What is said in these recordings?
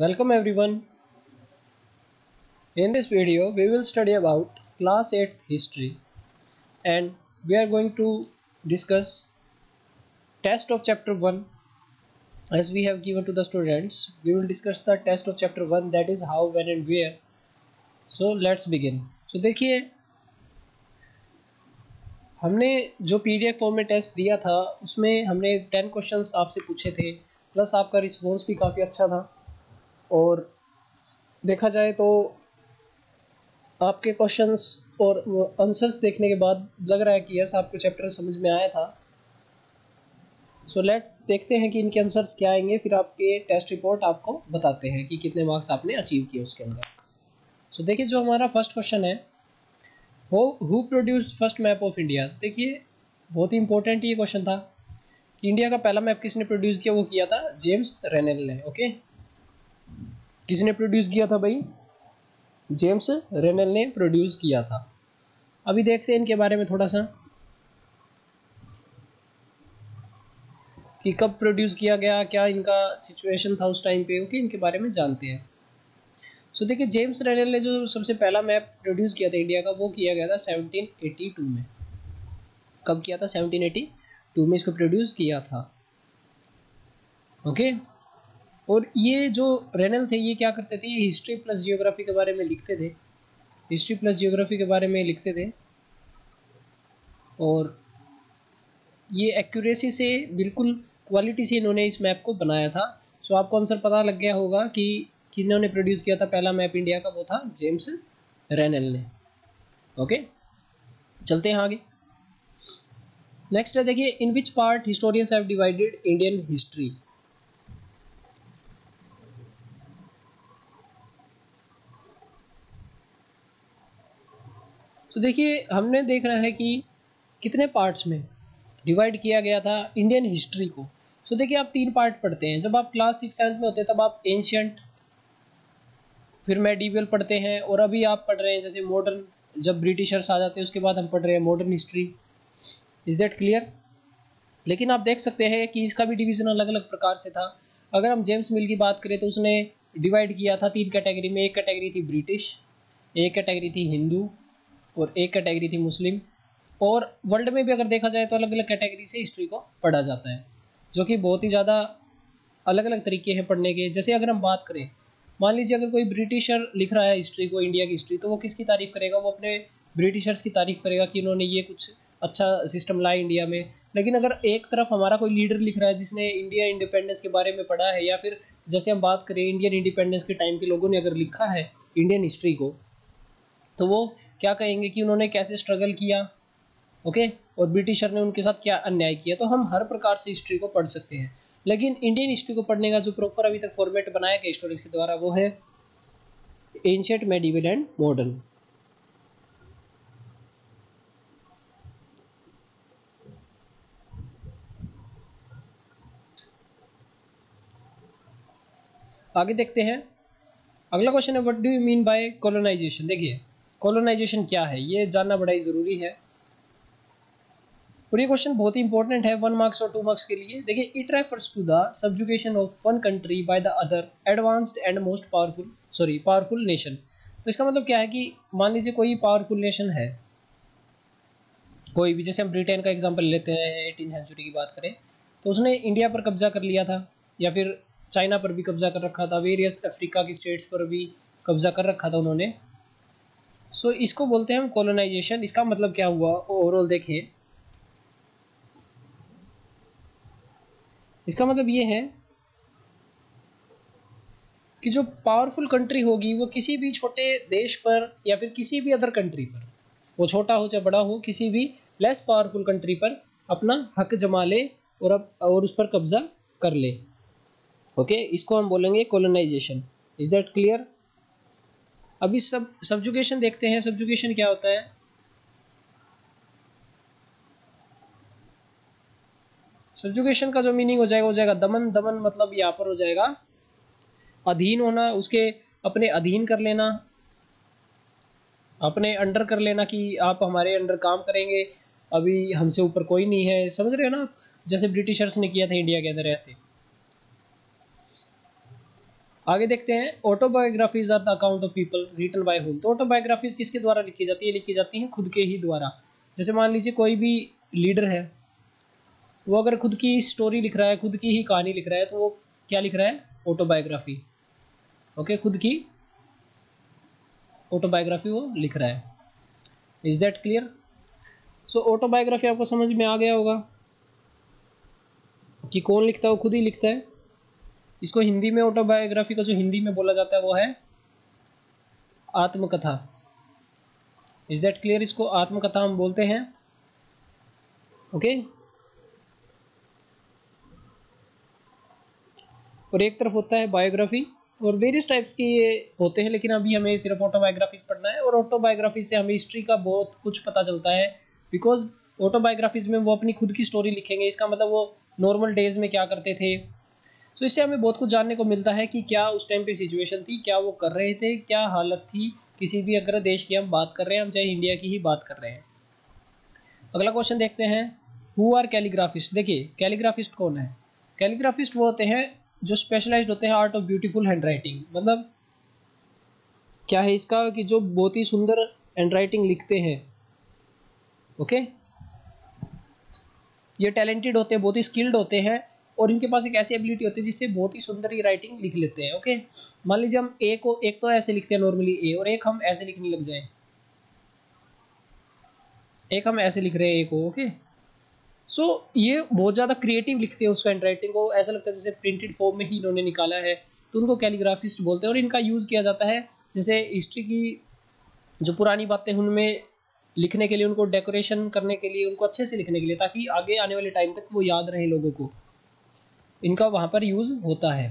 Welcome everyone. In this video we will study about class 8th history and we are going to discuss test of chapter 1 as we have given to the students. We will discuss the test of chapter 1, that is how, when and where. So let's begin. So देखिए, हमने जो PDF form में test दिया था उसमें हमने 10 questions आपसे पूछे थे, प्लस आपका रिस्पॉन्स भी काफ़ी अच्छा था और देखा जाए तो आपके क्वेश्चंस और आंसर्स देखने के बाद लग रहा है कि यस, आपको चैप्टर समझ में आया था। सो लेट्स देखते हैं कि इनके आंसर्स क्या आएंगे, फिर आपके टेस्ट रिपोर्ट आपको बताते हैं कि कितने मार्क्स आपने अचीव किए उसके अंदर। सो देखिए, जो हमारा फर्स्ट क्वेश्चन है, who produced first map of India. देखिए, बहुत ही इंपॉर्टेंट ये क्वेश्चन था कि इंडिया का पहला मैप किसने प्रोड्यूस किया। वो किया था जेम्स रेनेल ने। ओके, किसने प्रोड्यूस किया था भाई? जेम्स रेनेल ने प्रोड्यूस किया था। अभी देखते हैं इनके बारे में थोड़ा सा कि कब प्रोड्यूस किया गया, क्या इनका सिचुएशन था उस टाइम पे। ओके, इनके बारे में जानते हैं। सो देखिए, जेम्स रेनेल ने जो सबसे पहला मैप प्रोड्यूस किया था इंडिया का, वो किया गया था 1782 में। कब किया था? 1782 में इसको प्रोड्यूस किया था। ओके, और ये जो रेनेल थे ये क्या करते थे? ये हिस्ट्री प्लस जियोग्राफी के बारे में लिखते थे। हिस्ट्री प्लस जियोग्राफी के बारे में लिखते थे और ये एक्यूरेसी से, बिल्कुल क्वालिटी से इन्होंने इस मैप को बनाया था। सो आपको आंसर पता लग गया होगा कि किन्होंने प्रोड्यूस किया था पहला मैप इंडिया का। वो था जेम्स रेनेल ने। ओके, चलते हैं आगे। नेक्स्ट है, देखिए, in which part historians have divided Indian history. तो देखिए, हमने देखना है कि कितने पार्ट्स में डिवाइड किया गया था इंडियन हिस्ट्री को। सो देखिए, आप 3 पार्ट पढ़ते हैं। जब आप क्लास 6-7 में होते हैं तब आप एंशियंट, फिर मेडिवल पढ़ते हैं, और अभी आप पढ़ रहे हैं जैसे मॉडर्न। जब ब्रिटिशर्स आ जाते हैं उसके बाद हम पढ़ रहे हैं modern history. Is that clear? लेकिन आप देख सकते हैं कि इसका भी डिवीजन अलग अलग प्रकार से था। अगर हम जेम्स मिल की बात करें तो उसने डिवाइड किया था 3 कैटेगरी में। एक कैटेगरी थी ब्रिटिश, एक कैटेगरी थी हिंदू और एक कैटेगरी थी मुस्लिम। और वर्ल्ड में भी अगर देखा जाए तो अलग अलग कैटेगरी से हिस्ट्री को पढ़ा जाता है, जो कि बहुत ही ज़्यादा अलग अलग तरीके हैं पढ़ने के। जैसे अगर हम बात करें, मान लीजिए अगर कोई ब्रिटिशर लिख रहा है हिस्ट्री को, इंडिया की हिस्ट्री, तो वो किसकी तारीफ करेगा? वो अपने ब्रिटिशर्स की तारीफ करेगा कि इन्होंने ये कुछ अच्छा सिस्टम लाया इंडिया में। लेकिन अगर एक तरफ हमारा कोई लीडर लिख रहा है जिसने इंडिया इंडिपेंडेंस के बारे में पढ़ा है, या फिर जैसे हम बात करें इंडियन इंडिपेंडेंस के टाइम के लोगों ने अगर लिखा है इंडियन हिस्ट्री को, तो वो क्या कहेंगे कि उन्होंने कैसे स्ट्रगल किया। ओके, और ब्रिटिशर ने उनके साथ क्या अन्याय किया। तो हम हर प्रकार से हिस्ट्री को पढ़ सकते हैं, लेकिन इंडियन हिस्ट्री को पढ़ने का जो प्रॉपर अभी तक फॉर्मेट बनाया गया स्टोरीज के द्वारा, वो है एंशिएंट, मेडिवल एंड मॉडर्न। आगे देखते हैं। अगला क्वेश्चन है, what do you mean by colonization. देखिए, कॉलोनाइजेशन क्या है ये जानना बड़ा ही जरूरी है, और ये क्वेश्चन बहुत ही इंपॉर्टेंट है 1 मार्क्स और 2 मार्क्स के लिए। देखिए, it refers to the subjugation of one country by the other advanced and most powerful nation. तो इसका मतलब क्या है कि मान लीजिए कोई पावरफुल नेशन है, कोई भी, जैसे हम ब्रिटेन का एग्जांपल लेते हैं, 18th सेंचुरी की बात करें, तो उसने इंडिया पर कब्जा कर लिया था, या फिर चाइना पर भी कब्जा कर रखा था, वेरियस अफ्रीका की स्टेट्स पर भी कब्जा कर रखा था उन्होंने। सो इसको बोलते हैं हम कॉलोनाइजेशन। इसका मतलब क्या हुआ ओवरऑल देखिए, इसका मतलब ये है कि जो पावरफुल कंट्री होगी वो किसी भी छोटे देश पर या फिर किसी भी अदर कंट्री पर, वो छोटा हो चाहे बड़ा हो, किसी भी लेस पावरफुल कंट्री पर अपना हक जमा ले और उस पर कब्जा कर ले। ओके, इसको हम बोलेंगे कॉलोनाइजेशन। Is that clear? अभी सबजुगेशन देखते हैं। सबजुगेशन क्या होता है? सबजुगेशन का जो मीनिंग हो जाएगा दमन। दमन मतलब यहाँ पर हो जाएगा अधीन होना, उसके अपने अधीन कर लेना, अपने अंडर कर लेना, कि आप हमारे अंडर काम करेंगे, अभी हमसे ऊपर कोई नहीं है। समझ रहे हो ना? जैसे ब्रिटिशर्स ने किया था इंडिया के अंदर, ऐसे। आगे देखते हैं, autobiographies are the account of people written by whom. तो ऑटोबायोग्राफीज किसके द्वारा लिखी जाती है? लिखी जाती है खुद के ही द्वारा। जैसे मान लीजिए कोई भी लीडर है, वो अगर खुद की स्टोरी लिख रहा है, खुद की ही कहानी लिख रहा है, तो वो क्या लिख रहा है? ऑटोबायोग्राफी। ओके, खुद की ऑटोबायोग्राफी वो लिख रहा है। Is that clear? So autobiography आपको समझ में आ गया होगा कि कौन लिखता है, वो खुद ही लिखता है। इसको हिंदी में ऑटोबायोग्राफी का जो हिंदी में बोला जाता है वो है आत्मकथा। Is that clear? इसको आत्मकथा हम बोलते हैं। ओके, और एक तरफ होता है बायोग्राफी, और वेरियस टाइप्स के ये होते हैं, लेकिन अभी हमें सिर्फ ऑटोबायोग्राफीज पढ़ना है। और ऑटोबायोग्राफी से हमें हिस्ट्री का बहुत कुछ पता चलता है, बिकॉज ऑटोबायोग्राफीज में वो अपनी खुद की स्टोरी लिखेंगे। इसका मतलब वो नॉर्मल डेज में क्या करते थे। तो इससे हमें बहुत कुछ जानने को मिलता है कि क्या उस टाइम पे सिचुएशन थी, क्या वो कर रहे थे, क्या हालत थी। किसी भी अगर देश की हम बात कर रहे हैं, हम चाहे इंडिया की ही बात कर रहे हैं। अगला क्वेश्चन देखते हैं, हु आर कैलीग्राफिस्ट। देखिए कैलीग्राफिस्ट कौन है? कैलीग्राफिस्ट वो होते हैं जो स्पेशलाइज्ड होते हैं art of beautiful hand writing. मतलब क्या है इसका, कि जो बहुत ही सुंदर हैंड राइटिंग लिखते हैं। ओके, ये टैलेंटेड होते हैं, बहुत ही स्किल्ड होते हैं, और इनके पास एक ऐसी एबिलिटी होती है जिससे बहुत ही सुंदर ये राइटिंग लिख लेते हैं। ओके, मान लीजिए हम ए को, एक तो ऐसे लिखते हैं नॉर्मली ए, और एक हम ऐसे लिखने लग जाए, एक हम ऐसे लिख रहे हैं ए को। ओके, सो ये बहुत ज़्यादा क्रिएटिव लिखते हैं उसका हैंड राइटिंग को, ऐसा लगता है जैसे प्रिंटेड फॉर्म में ही इन्होंने निकाला है। तो उनको कैलीग्राफिस्ट बोलते हैं, और इनका यूज़ किया जाता है जैसे हिस्ट्री की जो पुरानी बातें उनमें लिखने के लिए, उनको डेकोरेशन करने के लिए, उनको अच्छे से लिखने के लिए, ताकि आगे आने वाले टाइम तक वो याद रहे लोगों को। इनका वहाँ पर यूज़ होता है।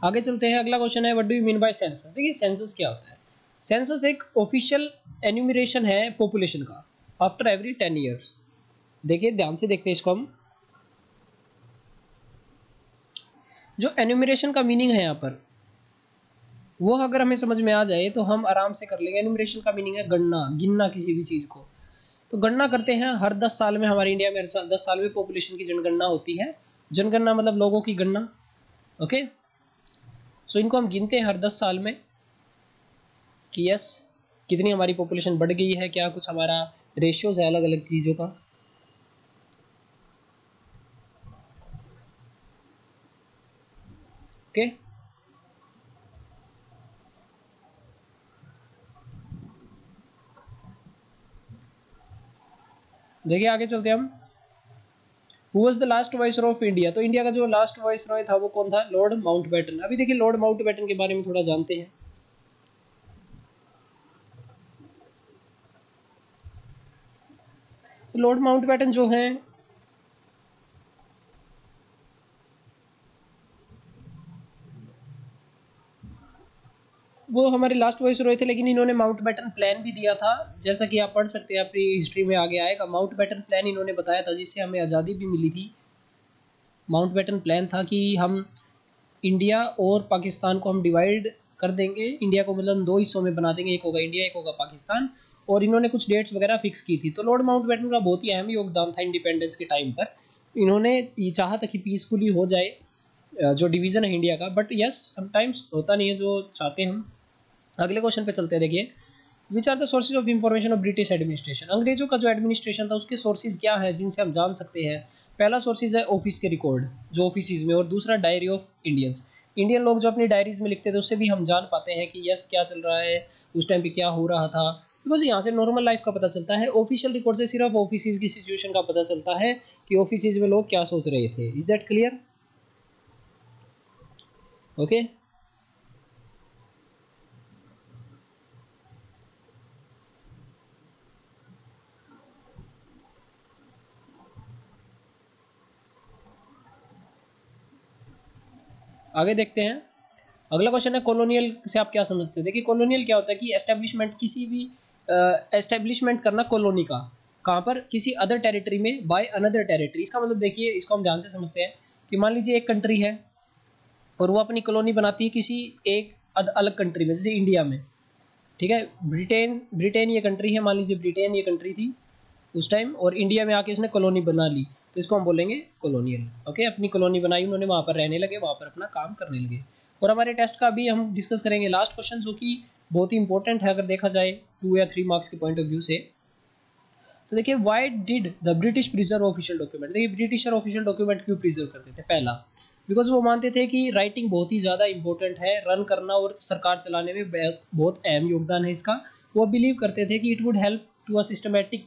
आगे चलते हैं, अगला क्वेश्चन है, what do you mean bye census. देखिए सेंसस क्या होता है? सेंसस एक ऑफिशियल एन्यूमरेशन है पॉपुलेशन का आफ्टर एवरी 10 ईयर्स। देखिए ध्यान से देखते हैं इसको हम। जो एन्यूमरेशन का मीनिंग है यहाँ पर, वो अगर हमें समझ में आ जाए तो हम आराम से कर लेंगे। एन्यूमरेशन का मीनिंग है गणना, गिनना किसी भी चीज़ को। तो गणना करते हैं हर 10 साल में, हमारे इंडिया में हर साल 10 साल में पॉपुलेशन की जनगणना होती है। जनगणना मतलब लोगों की गणना। ओके, सो इनको हम गिनते हैं हर 10 साल में कि यस कितनी हमारी पॉपुलेशन बढ़ गई है, क्या कुछ हमारा रेशियोज है अलग अलग चीज़ों का। ओके, देखिए आगे चलते हैं हम। Who was the last viceroy of India. तो इंडिया का जो लास्ट वाइसरॉय था वो कौन था? Lord Mountbatten. अभी देखिए लॉर्ड माउंटबेटन के बारे में थोड़ा जानते हैं। तो लॉर्ड माउंटबेटन जो हैं, वो हमारे लास्ट वाइसरॉय थे, लेकिन इन्होंने माउंटबेटन प्लान भी दिया था, जैसा कि आप पढ़ सकते हैं अपनी हिस्ट्री में आगे आएगा। माउंटबेटन प्लान इन्होंने बताया था, जिससे हमें आज़ादी भी मिली थी। माउंटबेटन प्लान था कि हम इंडिया और पाकिस्तान को हम डिवाइड कर देंगे। इंडिया को मतलब दो हिस्सों में बना देंगे, एक होगा इंडिया, एक होगा पाकिस्तान। और इन्होंने कुछ डेट्स वगैरह फिक्स की थी। तो लॉर्ड माउंटबेटन का बहुत ही अहम योगदान था इंडिपेंडेंस के टाइम पर। इन्होंने ये चाहा था कि पीसफुली हो जाए जो डिवीज़न है इंडिया का, बट यस समटाइम्स होता नहीं है जो चाहते हैं हम। अगले क्वेश्चन पे चलते हैं। देखिए, which are the sources of information of British administration. अंग्रेजों का जो एडमिनिस्ट्रेशन था उसके सोर्सेज क्या है जिनसे हम जान सकते हैं? पहला सोर्सेज है ऑफिस के रिकॉर्ड, जो ऑफिस में, और दूसरा डायरी ऑफ इंडियंस। इंडियन लोग जो अपनी डायरीज में लिखते थे उससे भी हम जान पाते हैं कि यस क्या चल रहा है, उस टाइम पे क्या हो रहा था। बिकॉज यहाँ से नॉर्मल लाइफ का पता चलता है। ऑफिशियल रिकॉर्ड से सिर्फ ऑफिस की सिचुएशन का पता चलता है कि ऑफिस में लोग क्या सोच रहे थे। Is that clear? ओके, आगे देखते हैं। अगला क्वेश्चन है, कॉलोनियल से आप क्या समझते हैं? देखिए कॉलोनियल क्या होता है कि एस्टेब्लिशमेंट, किसी भी एस्टेब्लिशमेंट करना कॉलोनी का, कहाँ पर? किसी अदर टेरिटरी में बाय अनदर टेरिटरी। इसका मतलब देखिए, इसको हम ध्यान से समझते हैं कि मान लीजिए एक कंट्री है और वो अपनी कॉलोनी बनाती है किसी एक अलग कंट्री में, जैसे इंडिया में। ठीक है, ब्रिटेन ये कंट्री है, मान लीजिए ब्रिटेन ये कंट्री थी, उस टाइम, और इंडिया में आके इसने कॉलोनी बना ली, तो इसको हम बोलेंगे कॉलोनियल। ओके, अपनी कॉलोनी बनाई उन्होंने, वहाँ पर रहने लगे, वहाँ पर अपना काम करने लगे। और हमारे टेस्ट का भी हम डिस्कस करेंगे लास्ट क्वेश्चन, जो कि बहुत ही इंपॉर्टेंट है अगर देखा जाए 2 या 3 मार्क्स के पॉइंट ऑफ व्यू से। तो देखिए, why did the British preserve official document. देखिए ब्रिटिशर ऑफिशियल डॉक्यूमेंट क्यों प्रिजर्व करते थे? पहला, बिकॉज वो मानते थे कि राइटिंग बहुत ही ज़्यादा इंपॉर्टेंट है, रन करना और सरकार चलाने में बहुत अहम योगदान है इसका। वो बिलीव करते थे कि it would help to a systematic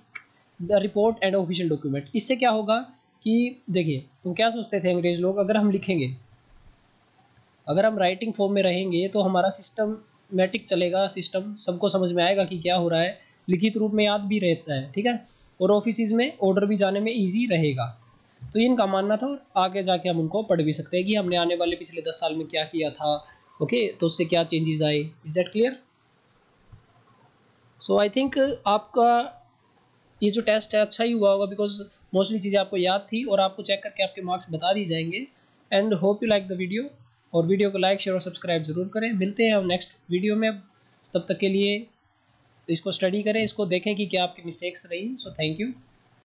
the report and official document. इससे क्या होगा कि देखिए, तो क्या सोचते थे अंग्रेज लोग, अगर हम लिखेंगे, अगर हम राइटिंग फॉर्म में रहेंगे तो हमारा सिस्टमेटिक चलेगा, सिस्टम सबको समझ में आएगा कि क्या हो रहा है, लिखित रूप में याद भी रहता है, ठीक है, और ऑफिस में ऑर्डर भी जाने में ईजी रहेगा। तो ये इनका मानना था, और आगे जाके हम उनको पढ़ भी सकते हैं कि हमने आने वाले पिछले 10 साल में क्या किया था। ओके, तो उससे क्या चेंजेस आए। Is that clear? So I think आपका ये जो टेस्ट है अच्छा ही हुआ होगा, बिकॉज मोस्टली चीज़ें आपको याद थी और आपको चेक करके आपके मार्क्स बता दिए जाएंगे। And hope you like the video, और वीडियो को लाइक शेयर और सब्सक्राइब जरूर करें। मिलते हैं हम नेक्स्ट वीडियो में, तब तक के लिए इसको स्टडी करें, इसको देखें कि क्या आपकी मिस्टेक्स रही। So thank you.